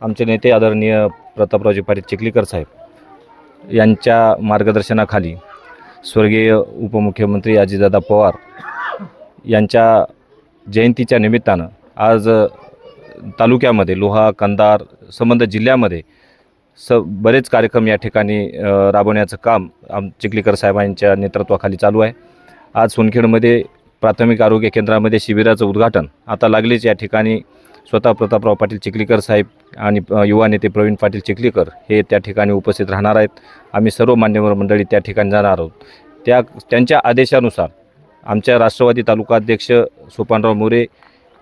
आमचे नेते आदरणीय प्रतापरावजी पाटील चिखलीकर साहेब यांच्या मार्गदर्शनाखाली स्वर्गीय उपमुख्यमंत्री अजितदादा पवार यांच्या जयंतीच्या निमित्तानं आज तालुक्यामध्ये लोहा कंधार संबंध जिल्ह्यामध्ये बरेच कार्यक्रम या ठिकाणी राबवण्याचं काम चिखलीकर साहेबांच्या नेतृत्वाखाली चालू आहे। आज सोनखेडमध्ये प्राथमिक आरोग्य केंद्रामध्ये शिबिराचं उद्घाटन आता लागलीच या ठिकाणी स्वतः प्रतापराव पाटील चिखलीकर साहेब आणि युवा नेते प्रवीण पाटील चिखलीकर हे त्या ठिकाणी उपस्थित राहणार आहेत। आम्ही सर्व मान्यवर मंडळी त्या ठिकाणी जाणार आहोत। त्यांच्या आदेशानुसार आमच्या राष्ट्रवादी तालुका अध्यक्ष सोपानराव मोरे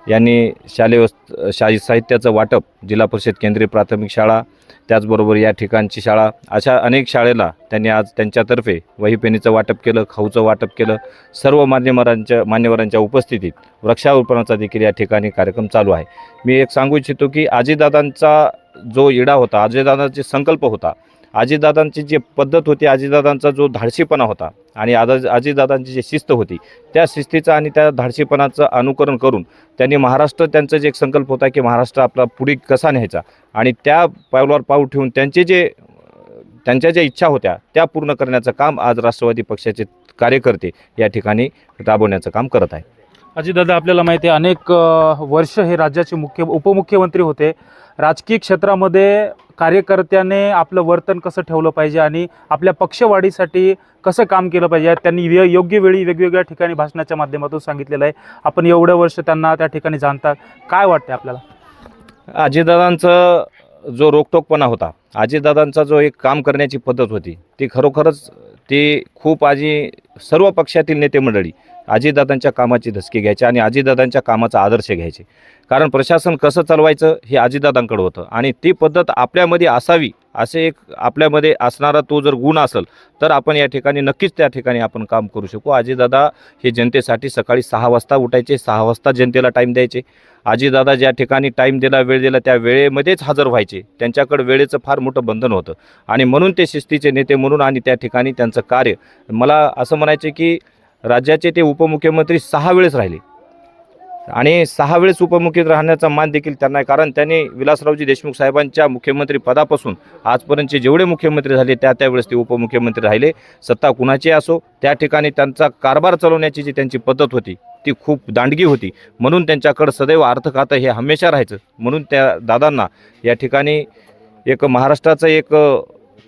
यांनी शालेय साहित्याचं वाटप जिल्हा परिषद केंद्रीय प्राथमिक शाळा त्याचबरोबर या ठिकाणची शाळा अशा अनेक शाळेला त्यांनी आज त्यांच्यातर्फे वही पेनीचं वाटप केलं, खाऊचं वाटप केलं। सर्व मान्यवरांच्या उपस्थितीत वृक्षारोपणाचा देखील या ठिकाणी कार्यक्रम चालू आहे। मी एक सांगू इच्छितो की अजितदादांचा जो इडा होता, अजितदादांचा संकल्प होता, अजितदादांची जी पद्धत होती, अजितदादांचा जो धाडसीपणा होता आणि अजितदादांची जी शिस्त होती त्या शिस्तीचा आणि त्या धाडसीपणाचं अनुकरण करून त्यांनी महाराष्ट्र त्यांचा जे एक संकल्प होता की महाराष्ट्र आपला पुढे कसा न्यायचा आणि त्या पावलावर पाऊल ठेवून त्यांच्या ज्या इच्छा होत्या त्या पूर्ण करण्याचं काम आज राष्ट्रवादी पक्षाचे कार्यकर्ते या ठिकाणी राबवण्याचं काम करत आहे। अजितदादा, आपल्याला माहिती आहे अनेक वर्ष हे राज्याचे उपमुख्यमंत्री होते। राजकीय क्षेत्रामध्ये कार्यकर्त्याने आपलं वर्तन कसं ठेवलं पाहिजे आणि आपल्या पक्षवाढीसाठी कसं काम केलं पाहिजे त्यांनी योग्य वेळी वेगवेगळ्या ठिकाणी भाषणाच्या माध्यमातून सांगितलेलं आहे। आपण एवढं वर्ष त्यांना त्या ठिकाणी जाणता, काय वाटते आपल्याला? अजितदादांचा जो रोखटोकपणा होता, अजितदादांचा जो एक काम करण्याची पद्धत होती ती खरोखरच ती खूप सर्व पक्षातील नेते मंडळी अजितदादांच्या कामाची धसकी घ्यायचे आणि अजितदादांच्या कामाचा आदर्श घ्यायचे। कारण प्रशासन कसं चालवायचं हे अजितदादांकडे होतं आणि ती पद्धत आपल्यामध्ये असावी असे एक आपल्यामध्ये असणारा तो जर गुण असेल तर आपण या ठिकाणी नक्कीच त्या ठिकाणी आपण काम करू शकू। अजितदादा हे जनतेसाठी सकाळी 6 वाजता उठायचे, 6 वाजता जनतेला टाईम द्यायचे। अजितदादा ज्या ठिकाणी टाईम दिला, वेळ दिला त्या वेळेमध्येच हजर व्हायचे। त्यांच्याकडे वेळेचं फार मोठं बंधन होतं आणि म्हणून ते शिस्तीचे नेते म्हणून आणि त्या ठिकाणी त्यांचं कार्य, मला असं म्हणायचे की राज्याचे ते उपमुख्यमंत्री 6 वेळेस राहिले आणि 6 वेळेस उपमुख्यमंत्री राहण्याचा मान देखील त्यांना आहे। कारण त्यांनी विलासरावजी देशमुख साहेबांच्या मुख्यमंत्री पदापासून आजपर्यंतचे जेवढे मुख्यमंत्री झाले त्यावेळेस ते उपमुख्यमंत्री राहिले। सत्ता कुणाची असो त्या ठिकाणी त्यांचा कारभार चालवण्याची जी त्यांची पद्धत होती ती खूप दांडगी होती। म्हणून त्यांच्याकडे सदैव अर्थ खातं हे हमेशा राहायचं। म्हणून त्या दादांना या ठिकाणी एक महाराष्ट्राचं एक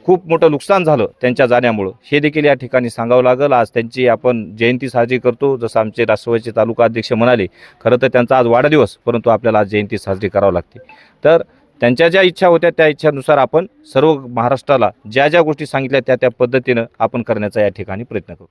खूप मोठं नुकसान झालं त्यांच्या जाण्यामुळं, हे देखील या ठिकाणी सांगावं लागेल। आज त्यांची आपण जयंती साजरी करतो, जसं आमचे राष्ट्रवादीचे तालुका अध्यक्ष म्हणाले, खरं तर त्यांचा आज वाढदिवस, परंतु आपल्याला आज जयंती साजरी करावी लागते। तर त्यांच्या ज्या इच्छा होत्या त्या इच्छानुसार आपण सर्व महाराष्ट्राला ज्या गोष्टी सांगितल्या त्या पद्धतीनं आपण करण्याचा या ठिकाणी प्रयत्न करू।